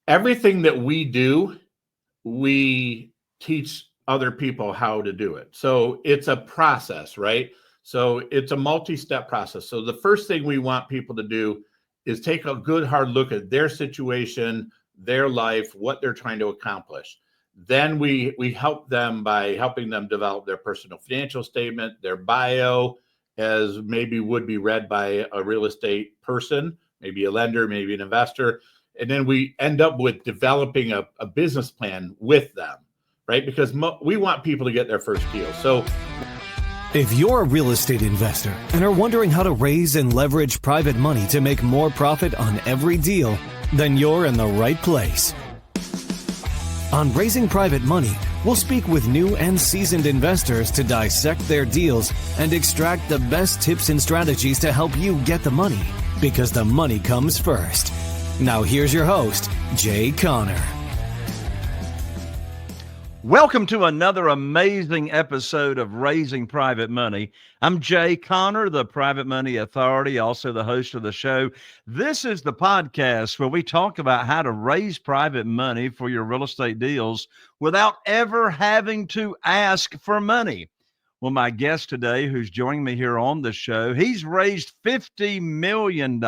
everything that we do, we teach other people how to do it. So it's a process, right? So it's a multi-step process. So the first thing we want people to do is take a good hard look at their situation, their life, what they're trying to accomplish. Then we help them by helping them develop their personal financial statement, their bio, as maybe would be read by a real estate person, maybe a lender, maybe an investor. And then we end up with developing a business plan with them, right? Because we want people to get their first deal. So if you're a real estate investor and are wondering how to raise and leverage private money to make more profit on every deal, then you're in the right place. On Raising Private Money, we'll speak with new and seasoned investors to dissect their deals and extract the best tips and strategies to help you get the money, because the money comes first. Now here's your host, Jay Conner. Welcome to another amazing episode of Raising Private Money. I'm Jay Conner, the Private Money Authority, also the host of the show. This is the podcast where we talk about how to raise private money for your real estate deals without ever having to ask for money. Well, my guest today, who's joining me here on the show, he's raised $50 million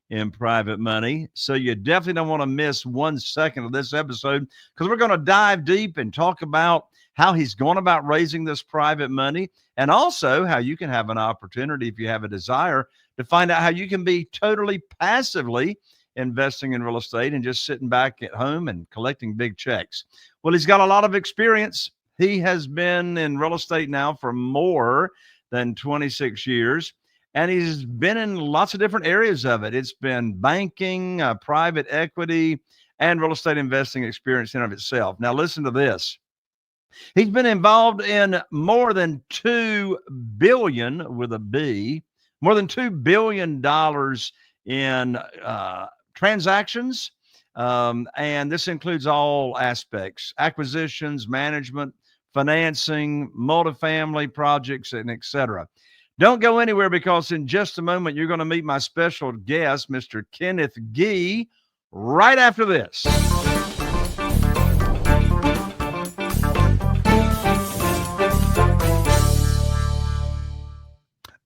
in private money. So you definitely don't want to miss 1 second of this episode, because we're going to dive deep and talk about how he's gone about raising this private money, and also how you can have an opportunity, if you have a desire, to find out how you can be totally passively investing in real estate and just sitting back at home and collecting big checks. Well, he's got a lot of experience. He has been in real estate now for more than 26 years. And he's been in lots of different areas of it. It's been banking, private equity, and real estate investing experience in of itself. Now, listen to this. He's been involved in more than $2 billion with a B, more than $2 billion in transactions. And this includes all aspects: acquisitions, management, financing, multifamily projects, and et cetera. Don't go anywhere, because in just a moment, you're going to meet my special guest, Mr. Kenneth Gee, right after this.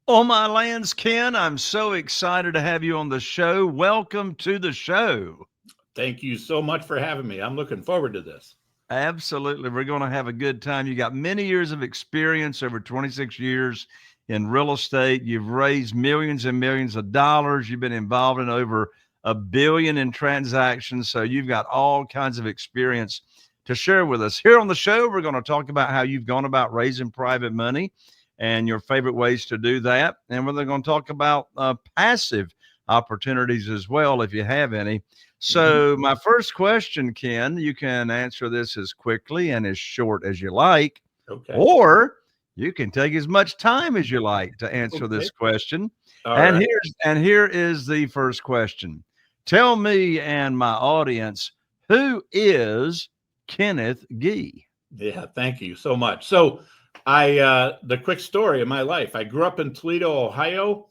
Oh, my lands, Ken, I'm so excited to have you on the show. Welcome to the show. thank you so much for having me. I'm looking forward to this. Absolutely. We're going to have a good time. You got many years of experience, over 26 years in real estate. You've raised millions and millions of dollars. You've been involved in over $1 billion in transactions. So you've got all kinds of experience to share with us. Here on the show, we're going to talk about how you've gone about raising private money and your favorite ways to do that. And we're going to talk about passive opportunities as well, if you have any. So my first question, Ken, you can answer this as quickly and as short as you like, Okay. or you can take as much time as you like to answer this question. All and right. here is the first question. Tell me and my audience, who is Kenneth Gee? Yeah, thank you so much. So the quick story of my life, I grew up in Toledo, Ohio.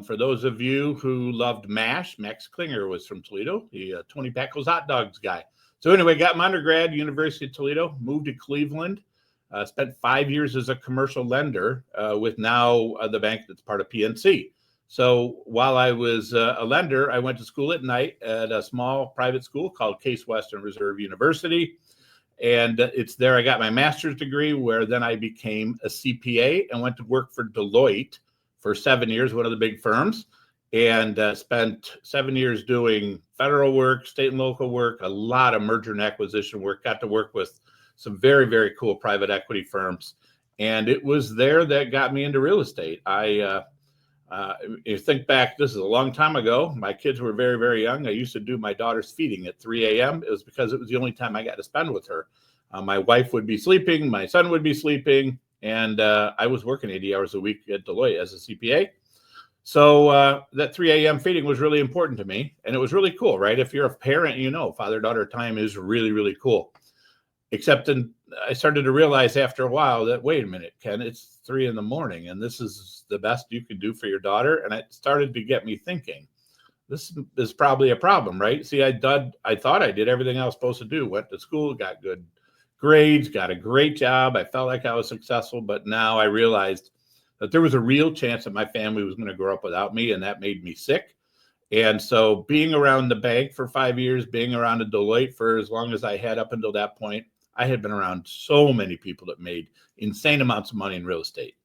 For those of you who loved MASH, Max Klinger was from Toledo, the 20 Packles hot dogs guy. So anyway, got my undergrad, University of Toledo, moved to Cleveland, spent 5 years as a commercial lender with now the bank that's part of PNC. So while I was a lender, I went to school at night at a small private school called Case Western Reserve University. And it's there I got my master's degree, where then I became a CPA and went to work for Deloitte for 7 years, one of the big firms, and spent 7 years doing federal work, state and local work, a lot of merger and acquisition work, got to work with some very, very cool private equity firms. And it was there that got me into real estate. You think back, this is a long time ago. My kids were very, very young. I used to do my daughter's feeding at 3 a.m. It was because it was the only time I got to spend with her. My wife would be sleeping, my son would be sleeping, and I was working 80 hours a week at Deloitte as a CPA. So that 3 a.m. feeding was really important to me, and it was really cool, right? If you're a parent, you know, father-daughter time is really, really cool. Except I started to realize after a while that, wait a minute, Ken, it's 3 a.m. and this is the best you can do for your daughter. And it started to get me thinking, this is probably a problem, right? See, I thought I did everything I was supposed to do. Went to school, got good grades, got a great job. I felt like I was successful, but now I realized that there was a real chance that my family was going to grow up without me, and that made me sick. And so being around the bank for 5 years, being around a Deloitte for as long as I had up until that point, I had been around so many people that made insane amounts of money in real estate.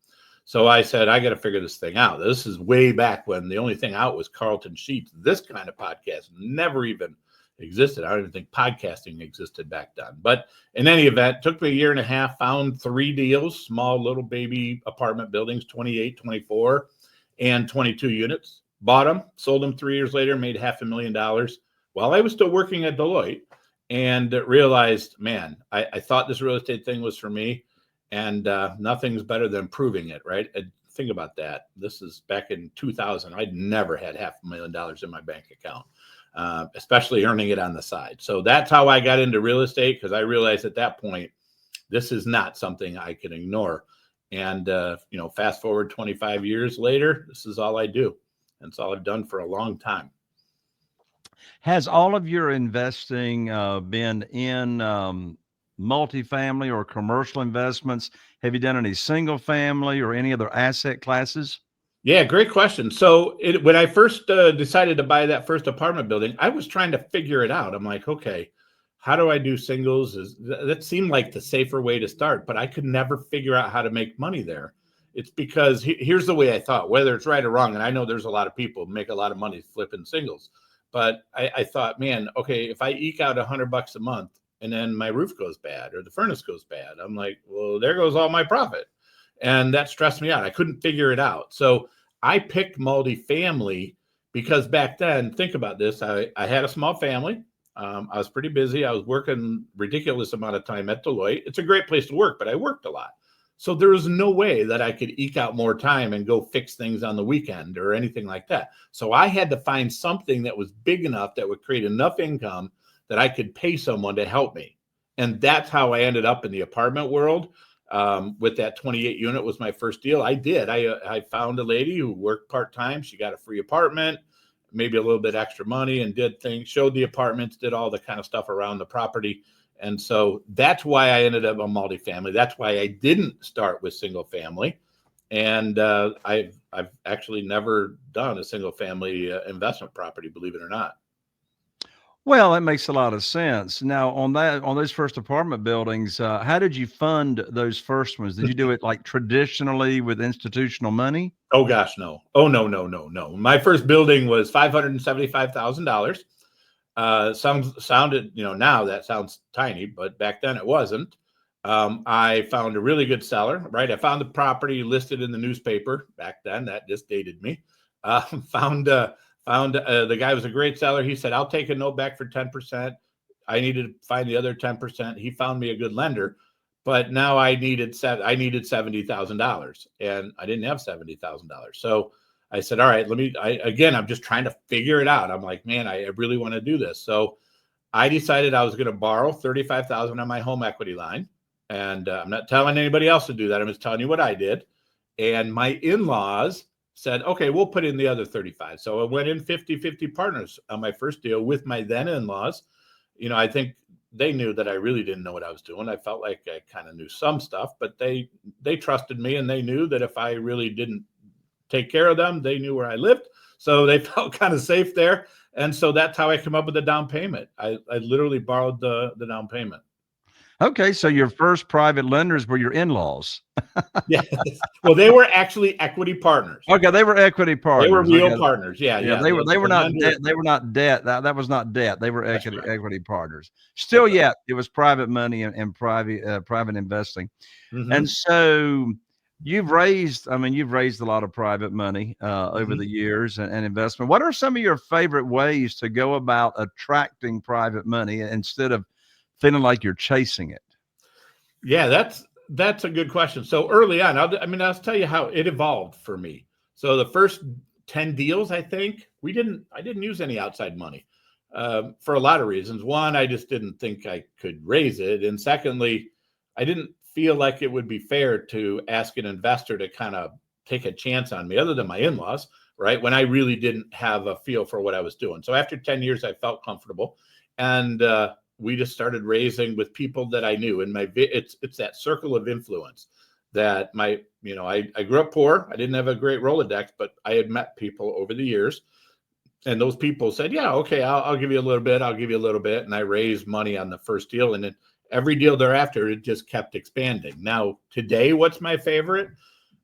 So I said, I got to figure this thing out. This is way back when the only thing out was Carlton Sheets. This kind of podcast never even existed. I don't even think podcasting existed back then. But in any event, it took me a year and a half, found 3 deals, small little baby apartment buildings, 28, 24, and 22 units. Bought them, sold them 3 years later, made $500,000 while I was still working at Deloitte, and realized, man, I thought this real estate thing was for me, and nothing's better than proving it, right? Think about that. This is back in 2000. I'd never had $500,000 in my bank account, especially earning it on the side. So that's how I got into real estate, because I realized at that point, this is not something I can ignore. And, fast forward 25 years later, this is all I do. That's all I've done for a long time. Has all of your investing been in multifamily or commercial investments? Have you done any single family or any other asset classes? Yeah, great question. So when I first decided to buy that first apartment building, I was trying to figure it out. I'm like, okay, how do I do singles? That seemed like the safer way to start, but I could never figure out how to make money there. It's because here's the way I thought, whether it's right or wrong. And I know there's a lot of people who make a lot of money flipping singles, but I thought, man, okay, if I eke out $100 a month and then my roof goes bad or the furnace goes bad, I'm like, well, there goes all my profit. And that stressed me out. I couldn't figure it out. So I picked multifamily because back then, think about this. I had a small family. I was pretty busy. I was working ridiculous amount of time at Deloitte. It's a great place to work, but I worked a lot. So there was no way that I could eke out more time and go fix things on the weekend or anything like that. So I had to find something that was big enough that would create enough income that I could pay someone to help me. And that's how I ended up in the apartment world. With that 28 unit was my first deal. I found a lady who worked part-time. She got a free apartment, maybe a little bit extra money, and did things, showed the apartments, did all the kind of stuff around the property. And so that's why I ended up on multifamily. That's why I didn't start with single family. And I've actually never done a single family investment property, believe it or not. Well, that makes a lot of sense. Now, on those first apartment buildings, how did you fund those first ones? Did you do it like traditionally with institutional money? Oh gosh, no. Oh no. My first building was $575,000. Sounded, now that sounds tiny, but back then it wasn't. I found a really good seller, right? I found the property listed in the newspaper back then. That just dated me. Found the guy was a great seller. He said, I'll take a note back for 10%. I needed to find the other 10%. He found me a good lender, but now I needed $70,000 and I didn't have $70,000. So I said, all right, I'm just trying to figure it out. I'm like, man, I really want to do this. So I decided I was going to borrow $35,000 on my home equity line. And I'm not telling anybody else to do that. I'm just telling you what I did. And my in-laws said, okay, we'll put in the other 35. So I went in 50-50 partners on my first deal with my then in-laws. I think they knew that I really didn't know what I was doing. I felt like I kind of knew some stuff, but they trusted me, and they knew that if I really didn't take care of them, they knew where I lived. So they felt kind of safe there. And so that's how I came up with the down payment. I literally borrowed the down payment. Okay, so your first private lenders were your in-laws. Yes. Well, they were actually equity partners. Okay, they were equity partners. They were real partners. Yeah. They were not debt. They were not debt. That was not debt. They were equity partners. Still, yet it was private money and private investing. Mm-hmm. And so you've raised a lot of private money over the years and investment. What are some of your favorite ways to go about attracting private money instead of feeling like you're chasing it? Yeah, that's a good question. So early on, I'll tell you how it evolved for me. So the first 10 deals, I think I didn't use any outside money for a lot of reasons. One, I just didn't think I could raise it. And secondly, I didn't feel like it would be fair to ask an investor to kind of take a chance on me other than my in-laws, right? When I really didn't have a feel for what I was doing. So after 10 years, I felt comfortable, and we just started raising with people that I knew. And it's that circle of influence that I grew up poor. I didn't have a great Rolodex, but I had met people over the years. And those people said, yeah, okay, I'll give you a little bit. I'll give you a little bit. And I raised money on the first deal. And then every deal thereafter, it just kept expanding. Now, today, what's my favorite?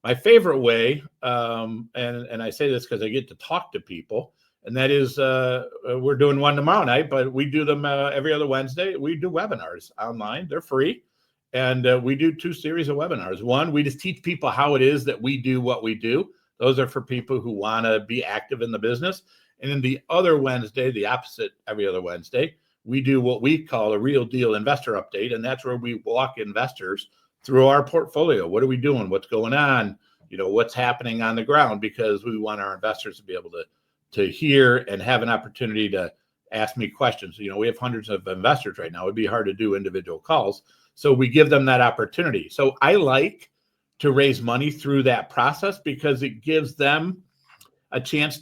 My favorite way, and I say this because I get to talk to people, and that is we're doing one tomorrow night, but we do them every other Wednesday. We do webinars online. They're free. And we do 2 series of webinars. One, we just teach people how it is that we do what we do. Those are for people who want to be active in the business. And then the other Wednesday, the opposite every other Wednesday, we do what we call a real deal investor update. And that's where we walk investors through our portfolio. What are we doing? What's going on? What's happening on the ground? Because we want our investors to be able to hear and have an opportunity to ask me questions. We have hundreds of investors right now. It'd be hard to do individual calls. So we give them that opportunity. So I like to raise money through that process because it gives them a chance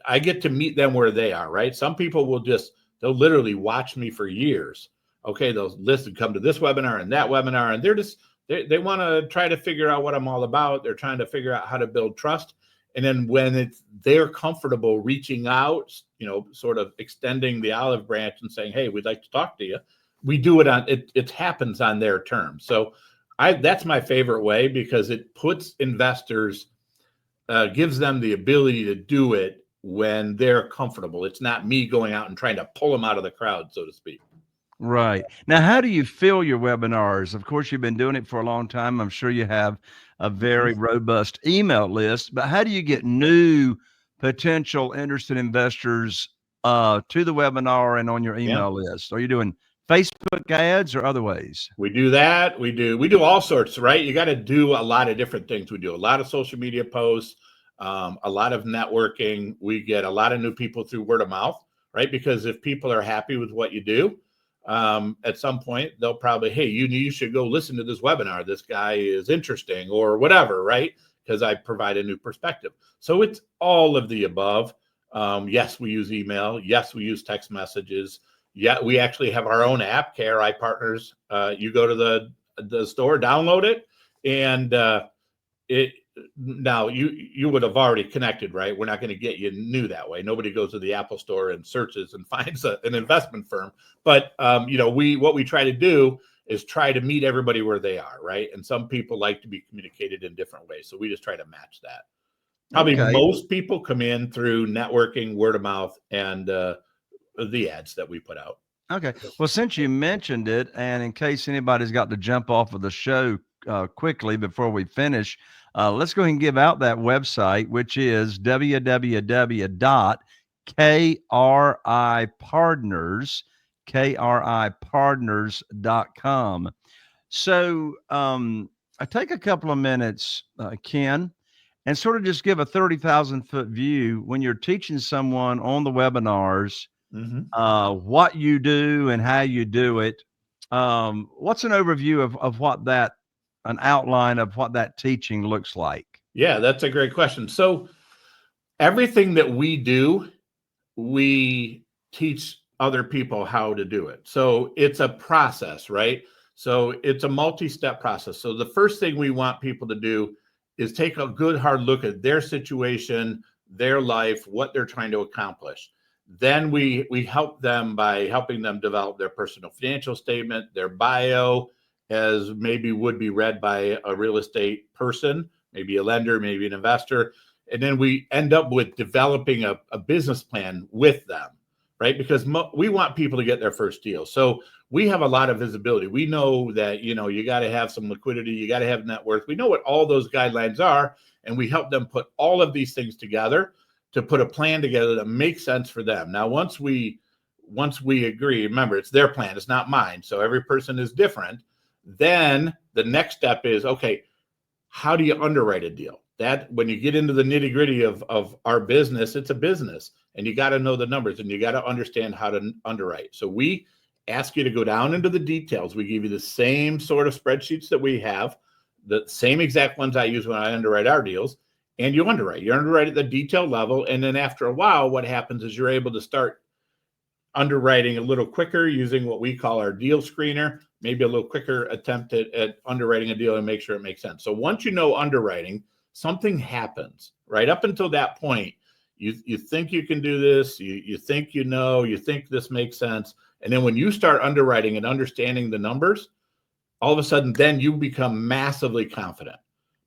I get to meet them where they are, right? Some people they'll literally watch me for years. Okay, they'll listen, come to this webinar and that webinar, and they want to try to figure out what I'm all about. They're trying to figure out how to build trust. And then when they're comfortable reaching out, sort of extending the olive branch and saying, hey, we'd like to talk to you. We do it happens on their terms. So that's my favorite way because it puts investors, gives them the ability to do it when they're comfortable. It's not me going out and trying to pull them out of the crowd, so to speak. Right. Now, how do you fill your webinars? Of course, you've been doing it for a long time. I'm sure you have a very robust email list, but how do you get new potential interested investors to the webinar and on your email list? Are you doing Facebook ads or other ways? We do that. We do all sorts, right? You got to do a lot of different things. We do a lot of social media posts, a lot of networking. We get a lot of new people through word of mouth, right? Because if people are happy with what you do, at some point they'll probably, hey, you should go listen to this webinar. This guy is interesting or whatever, right? Because I provide a new perspective. So it's all of the above. Yes, we use email. Yes, we use text messages. Yeah, we actually have our own app, KRI Partners. You go to the store, download it, and now you would have already connected, right? We're not going to get you new that way. Nobody goes to the Apple store and searches and finds an investment firm. But what we try to do is try to meet everybody where they are, right? And some people like to be communicated in different ways, so we just try to match that. Probably most people come in through networking, word of mouth, and the ads that we put out. Okay. Well, since you mentioned it, and in case anybody's got to jump off of the show quickly before we finish, let's go ahead and give out that website, which is www.kripartners.com. So I take a couple of minutes, Ken, and sort of just give a 30,000-foot view when you're teaching someone on the webinars what you do and how you do it. What's an overview of an outline of what that teaching looks like? Yeah, that's a great question. So everything that we do, we teach other people how to do it. So it's a process, right? So it's a multi-step process. So the first thing we want people to do is take a good hard look at their situation, their life, what they're trying to accomplish. Then we help them by helping them develop their personal financial statement, their bio, as maybe would be read by a real estate person, maybe a lender, maybe an investor. And then we end up with developing a business plan with them, right? Because we want people to get their first deal. So we have a lot of visibility. We know that, you got to have some liquidity, you got to have net worth. We know what all those guidelines are, and we help them put all of these things together to put a plan together that makes sense for them. Now, once we agree, remember, it's their plan, it's not mine. So every person is different. Then the next step is, okay, how do you underwrite a deal? That when you get into the nitty gritty of our business, it's a business, and you got to know the numbers and you got to understand how to underwrite. So we ask you to go down into the details. We give you the same sort of spreadsheets that we have, the same exact ones I use when I underwrite our deals. and you underwrite. You underwrite at the detail level. And then after a while, what happens is you're able to start underwriting a little quicker using what we call our deal screener, maybe a little quicker attempt at underwriting a deal and make sure it makes sense. So once you know underwriting, something happens. Right up until that point, you think you can do this, you think you think this makes sense. And then when you start underwriting and understanding the numbers, all of a sudden, then you become massively confident.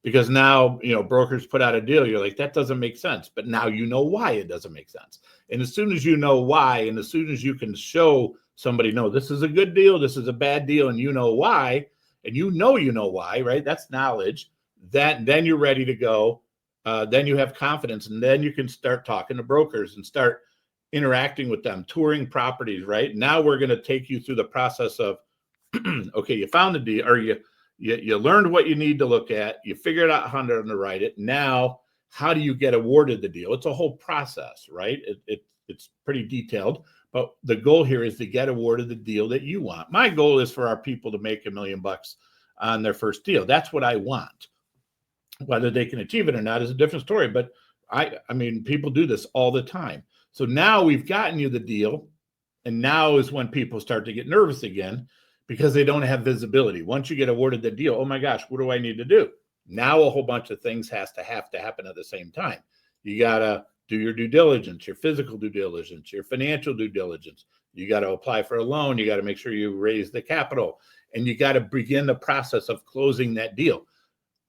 Because now, brokers put out a deal, you're like, that doesn't make sense. But now you know why it doesn't make sense. And as soon as you know why, and as soon as you can show somebody, no, this is a good deal, this is a bad deal, and you know why, and you know why, right? That's knowledge. Then you're ready to go. Then you have confidence, and then you can start talking to brokers and start interacting with them, touring properties, right? Now we're going to take you through the process of, okay, you found the deal, or you learned what you need to look at. You figured out how to underwrite it. Now, how do you get awarded the deal? It's a whole process, right? It's pretty detailed, but the goal here is to get awarded the deal that you want. My goal is for our people to make $1 million on their first deal. That's what I want. Whether they can achieve it or not is a different story, but I mean, people do this all the time. So now we've gotten you the deal, and now is when people start to get nervous again, because they don't have visibility. Once you get awarded the deal, oh my gosh, what do I need to do? Now a whole bunch of things have to happen at the same time. You got to do your due diligence, your physical due diligence, your financial due diligence. You got to apply for a loan. You got to make sure you raise the capital, and you got to begin the process of closing that deal.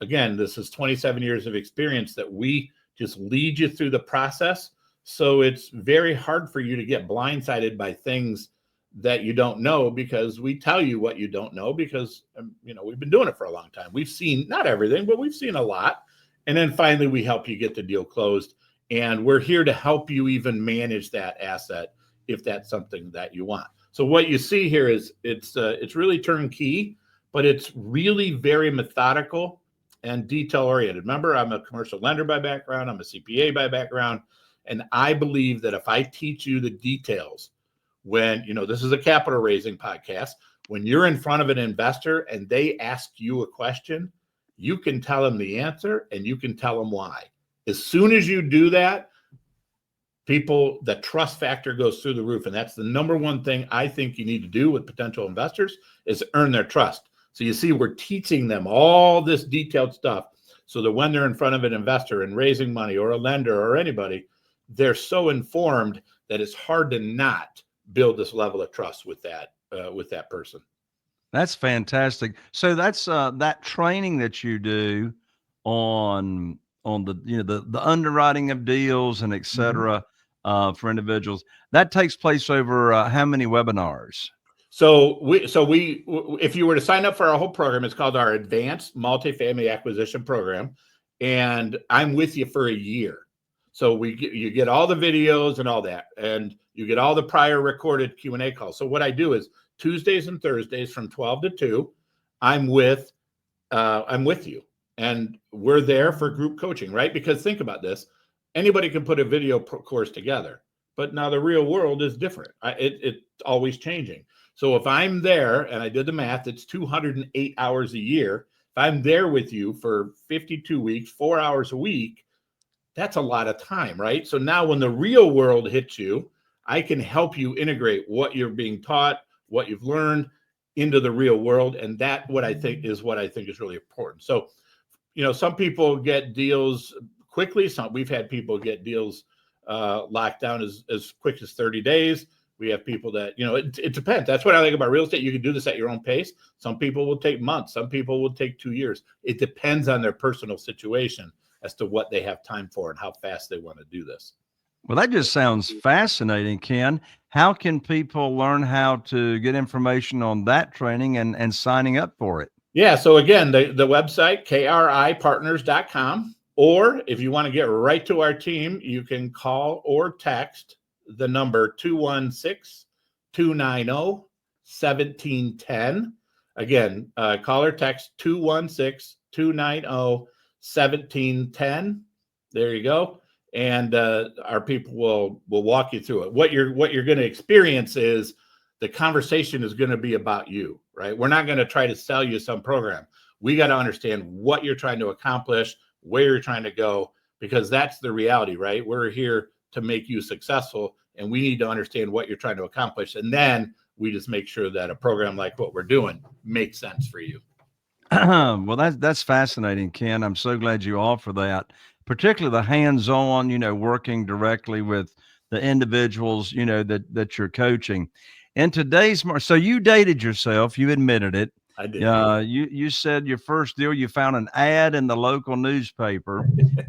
Again, this is 27 years of experience that we just lead you through the process. So it's very hard for you to get blindsided by things that you don't know, because we tell you what you don't know, because we've been doing it for a long time. We've seen not everything, but we've seen a lot. And then finally we help you get the deal closed, and we're here to help you even manage that asset if that's something that you want. So what you see here is it's really turnkey, but it's really very methodical and detail oriented. Remember, I'm a commercial lender by background, I'm a CPA by background, and I believe that if I teach you the details, when, this is a capital raising podcast, when you're in front of an investor and they ask you a question, you can tell them the answer and you can tell them why. As soon as you do that, the trust factor goes through the roof. And that's the number one thing I think you need to do with potential investors, is earn their trust. So you see, we're teaching them all this detailed stuff so that when they're in front of an investor and raising money, or a lender or anybody, they're so informed that it's hard to not build this level of trust with that person. That's fantastic. So that's that training that you do on the underwriting of deals and et cetera, for individuals, that takes place over how many webinars? So we if you were to sign up for our whole program, it's called our Advanced Multifamily Acquisition Program, and I'm with you for a year. So you get all the videos and all that, and you get all the prior recorded Q&A calls. So what I do is Tuesdays and Thursdays from 12 to 2, I'm with you, and we're there for group coaching, right? Because think about this, anybody can put a video course together, but now the real world is different. It's always changing. So if I'm there, and I did the math, it's 208 hours a year. If I'm there with you for 52 weeks, 4 hours a week, that's a lot of time, right? So now when the real world hits you, I can help you integrate what you're being taught, what you've learned into the real world. And that what I think is really important. So, some people get deals quickly. We've had people get deals locked down as quick as 30 days. We have people that, it depends. That's what I like about real estate. You can do this at your own pace. Some people will take months. Some people will take 2 years. It depends on their personal situation as to what they have time for and how fast they want to do this. Well, that just sounds fascinating, Ken. How can people learn how to get information on that training and signing up for it? Yeah. So again, the website, kripartners.com, or if you want to get right to our team, you can call or text the number 216-290-1710. Again, call or text 216-290-1710. There you go. And our people will walk you through it. What you're going to experience is the conversation is going to be about you, right? We're not going to try to sell you some program. We got to understand what you're trying to accomplish, where you're trying to go, because that's the reality, right? We're here to make you successful, and we need to understand what you're trying to accomplish. And then we just make sure that a program like what we're doing makes sense for you. Well, that's fascinating, Ken. I'm so glad you offer that, particularly the hands-on, working directly with the individuals, that you're coaching. In today's market, so you dated yourself, you admitted it. I did. You said your first deal, you found an ad in the local newspaper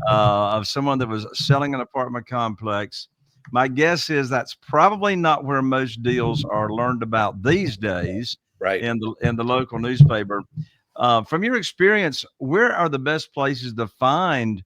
of someone that was selling an apartment complex. My guess is that's probably not where most deals are learned about these days, Right. in the local newspaper. From your experience, where are the best places to find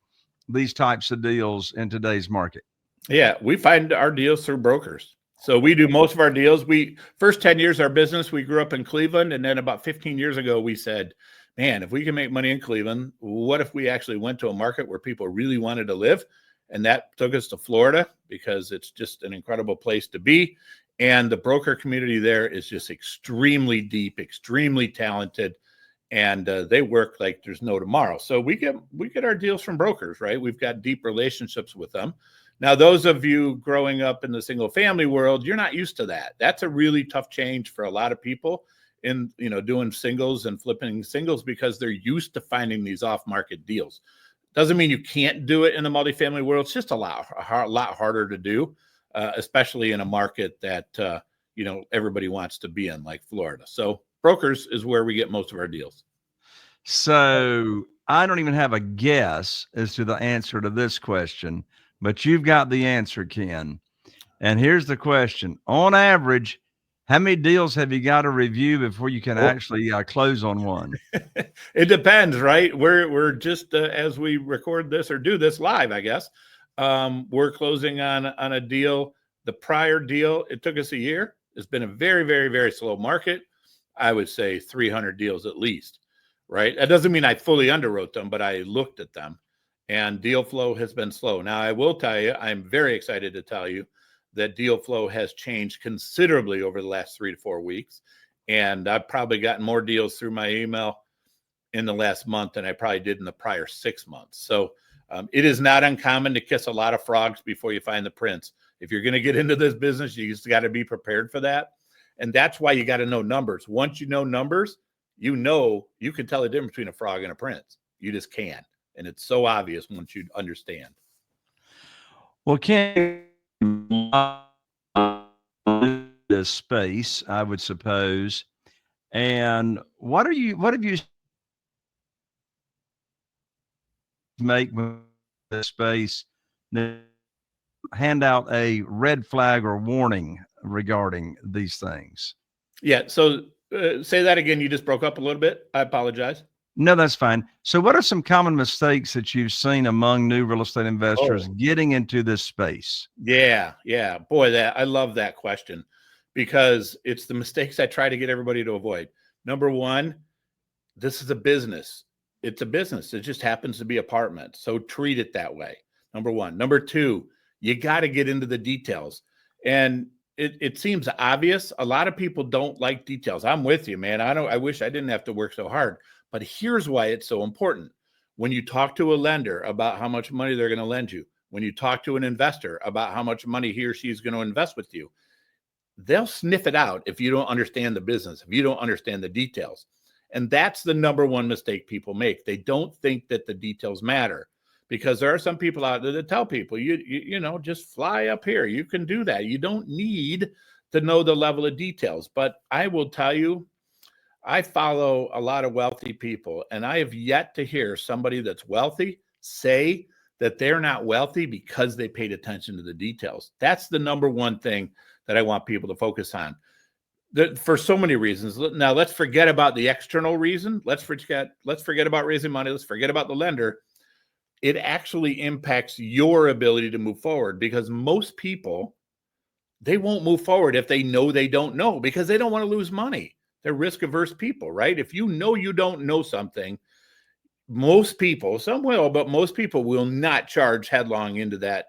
these types of deals in today's market? Yeah, we find our deals through brokers. So we do most of our deals. We first 10 years of our business, we grew up in Cleveland. And then about 15 years ago, we said, man, if we can make money in Cleveland, what if we actually went to a market where people really wanted to live? And that took us to Florida because it's just an incredible place to be. And the broker community there is just extremely deep, extremely talented. And they work like there's no tomorrow. So we get our deals from brokers, right? We've got deep relationships with them. Now, those of you growing up in the single family world, you're not used to that. That's a really tough change for a lot of people in, doing singles and flipping singles because they're used to finding these off-market deals. Doesn't mean you can't do it in the multifamily world. It's just a lot harder to do, especially in a market that, everybody wants to be in, like Florida. So brokers is where we get most of our deals. So I don't even have a guess as to the answer to this question, but you've got the answer, Ken. And here's the question. On average, how many deals have you got to review before you can actually close on one? It depends, right? We're just as we record this or do this live, I guess. We're closing on a deal. The prior deal, it took us a year. It's been a very, very, very slow market. I would say 300 deals at least, right? That doesn't mean I fully underwrote them, but I looked at them, and deal flow has been slow. Now, I will tell you, I'm very excited to tell you that deal flow has changed considerably over the last 3 to 4 weeks. And I've probably gotten more deals through my email in the last month than I probably did in the prior 6 months. So it is not uncommon to kiss a lot of frogs before you find the prince. If you're going to get into this business, you just got to be prepared for that. And that's why you got to know numbers. Once you know numbers, you can tell the difference between a frog and a prince. You just can. And it's so obvious once you understand. Well, Ken, this space, I would suppose. And what have you make this space hand out a red flag or warning regarding these things? Yeah. So say that again. You just broke up a little bit. I apologize. No, that's fine. So what are some common mistakes that you've seen among new real estate investors getting into this space? Yeah. Boy, I love that question because it's the mistakes I try to get everybody to avoid. Number one, this is a business. It's a business. It just happens to be apartments. So treat it that way. Number one. Number two, you got to get into the details. And it seems obvious. A lot of people don't like details. I'm with you, man. I wish I didn't have to work so hard. But here's why it's so important. When you talk to a lender about how much money they're going to lend you, when you talk to an investor about how much money he or she is going to invest with you, they'll sniff it out if you don't understand the business, if you don't understand the details. And that's the number one mistake people make. They don't think that the details matter because there are some people out there that tell people, you know, just fly up here. You can do that. You don't need to know the level of details. But I will tell you, I follow a lot of wealthy people, and I have yet to hear somebody that's wealthy say that they're not wealthy because they paid attention to the details. That's the number one thing that I want people to focus on. For so many reasons. Now, let's forget about the external reason. Let's forget about raising money. Let's forget about the lender. It actually impacts your ability to move forward because most people, they won't move forward if they know they don't know because they don't want to lose money. They're risk-averse people, right? If you know you don't know something, most people, some will, but most people will not charge headlong into that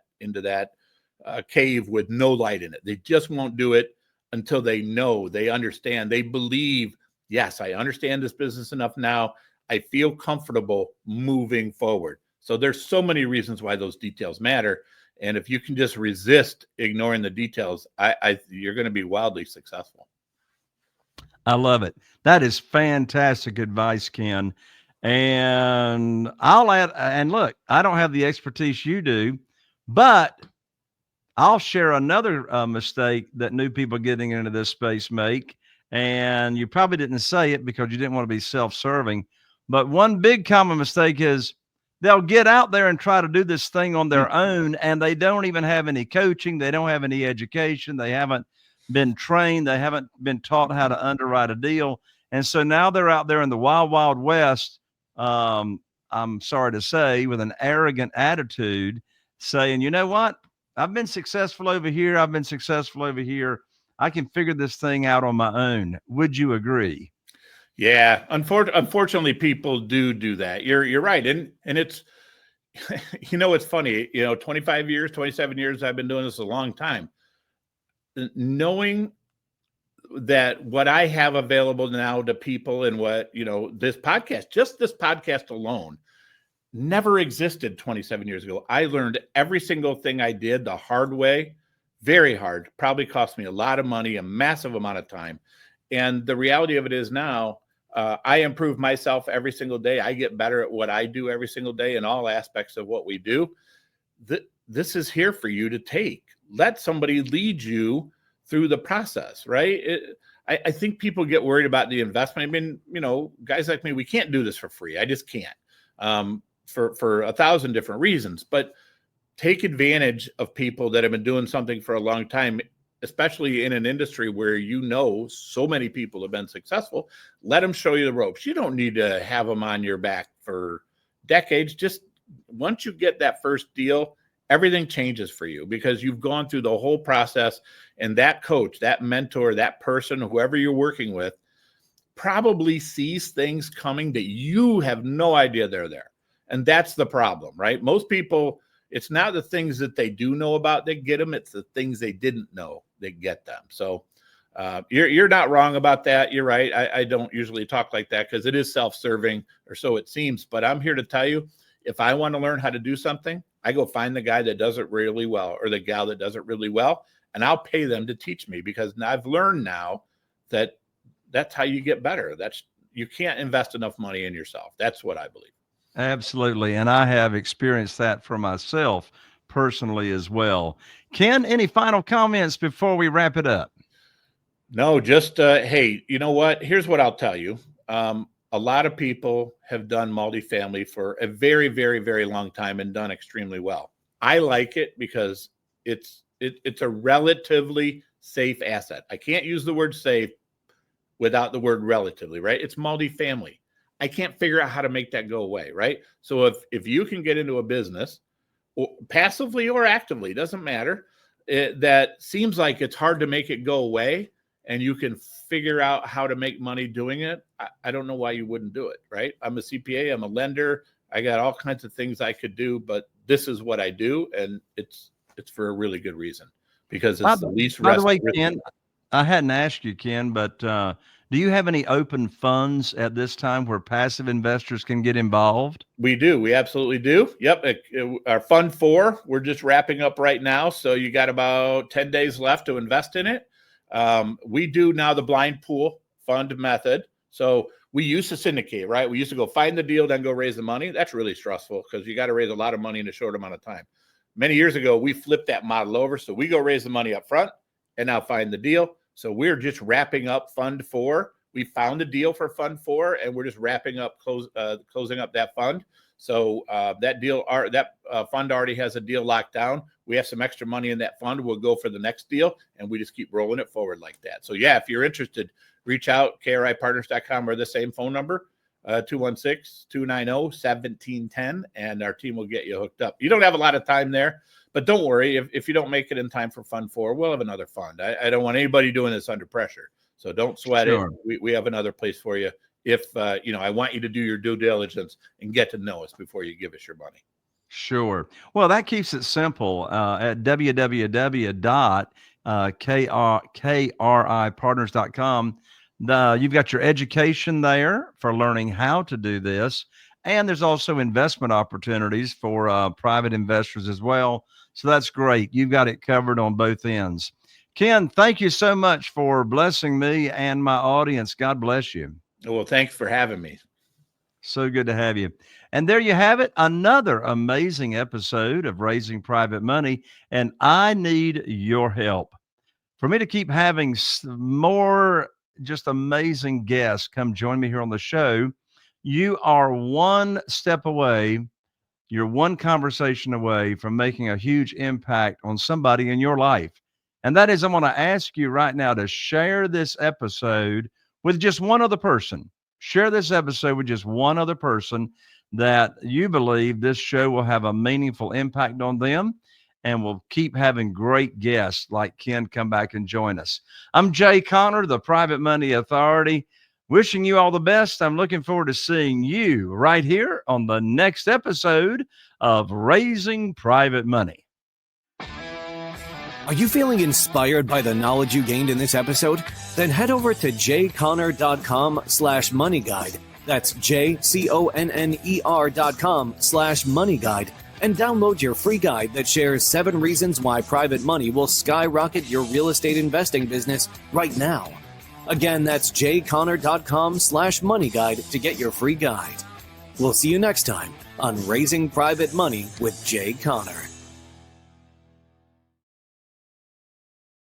cave with no light in it. They just won't do it until they know, they understand, they believe, yes, I understand this business enough now. I feel comfortable moving forward. So there's so many reasons why those details matter. And if you can just resist ignoring the details, you're going to be wildly successful. I love it. That is fantastic advice, Ken. And I'll add, and look, I don't have the expertise you do, but I'll share another mistake that new people getting into this space make. And you probably didn't say it because you didn't want to be self-serving. But one big common mistake is they'll get out there and try to do this thing on their own, and they don't even have any coaching. They don't have any education. They haven't been trained. They haven't been taught how to underwrite a deal. And so now they're out there in the wild, wild west. I'm sorry to say, with an arrogant attitude, saying, you know what? I've been successful over here. I've been successful over here. I can figure this thing out on my own. Would you agree? Yeah, unfortunately, people do that. You're right, and it's it's funny. 25 years, 27 years. I've been doing this a long time. Knowing that what I have available now to people, and what this podcast alone, never existed 27 years ago. I learned every single thing I did the hard way, very hard, probably cost me a lot of money, a massive amount of time. And the reality of it is now, I improve myself every single day. I get better at what I do every single day in all aspects of what we do. This is here for you to take. Let somebody lead you through the process, right? I think people get worried about the investment. I mean, guys like me, we can't do this for free. I just can't. For 1,000 different reasons, but take advantage of people that have been doing something for a long time, especially in an industry where so many people have been successful. Let them show you the ropes. You don't need to have them on your back for decades. Just once you get that first deal, everything changes for you because you've gone through the whole process, and that coach, that mentor, that person, whoever you're working with, probably sees things coming that you have no idea they're there. And that's the problem, right? Most people, it's not the things that they do know about that get them. It's the things they didn't know that get them. So you're not wrong about that. You're right. I don't usually talk like that because it is self-serving, or so it seems. But I'm here to tell you, if I want to learn how to do something, I go find the guy that does it really well, or the gal that does it really well, and I'll pay them to teach me, because I've learned now that that's how you get better. You can't invest enough money in yourself. That's what I believe. Absolutely. And I have experienced that for myself personally as well. Ken, any final comments before we wrap it up? No, just, hey, you know what? Here's what I'll tell you. A lot of people have done multifamily for a very, very, very long time and done extremely well. I like it because it's a relatively safe asset. I can't use the word safe without the word relatively, right? It's multifamily. I can't figure out how to make that go away, right? So if you can get into a business, or passively or actively, doesn't matter, that seems like it's hard to make it go away, and you can figure out how to make money doing it, I don't know why you wouldn't do it, right? I'm a CPA, I'm a lender, I got all kinds of things I could do, but this is what I do, and it's for a really good reason, because it's the least risk. By the way, Ken, I hadn't asked you, Ken, but do you have any open funds at this time where passive investors can get involved? We do. We absolutely do. Yep. Our Fund 4, we're just wrapping up right now. So you got about 10 days left to invest in it. We do now the blind pool fund method. So we used to syndicate, right? We used to go find the deal, then go raise the money. That's really stressful because you got to raise a lot of money in a short amount of time. Many years ago, we flipped that model over. So we go raise the money up front and now find the deal. So we're just wrapping up Fund 4. We found a deal for Fund 4, and we're just wrapping up, closing up that fund. So that fund already has a deal locked down. We have some extra money in that fund. We'll go for the next deal, and we just keep rolling it forward like that. So yeah, if you're interested, reach out, kripartners.com, or the same phone number, 216-290-1710, and our team will get you hooked up. You don't have a lot of time there, but don't worry. If you don't make it in time for Fund 4, we'll have another fund. I don't want anybody doing this under pressure. So don't sweat it. We have another place for you. If, I want you to do your due diligence and get to know us before you give us your money. Sure. Well, that keeps it simple. At www.kripartners.com, you've got your education there for learning how to do this. And there's also investment opportunities for private investors as well. So that's great. You've got it covered on both ends. Ken, thank you so much for blessing me and my audience. God bless you. Well, thanks for having me. So good to have you. And there you have it, another amazing episode of Raising Private Money. And I need your help. For me to keep having more just amazing guests come join me here on the show, you are one step away, you're one conversation away from making a huge impact on somebody in your life. And that is, I'm going to ask you right now to share this episode with just one other person. Share this episode with just one other person that you believe this show will have a meaningful impact on them, and we'll keep having great guests like Ken come back and join us. I'm Jay Conner, the Private Money Authority, wishing you all the best. I'm looking forward to seeing you right here on the next episode of Raising Private Money. Are you feeling inspired by the knowledge you gained in this episode? Then head over to jconner.com/moneyguide. That's jconner.com/moneyguide and download your free guide that shares 7 reasons why private money will skyrocket your real estate investing business right now. Again, that's jconner.com/moneyguide to get your free guide. We'll see you next time on Raising Private Money with Jay Conner.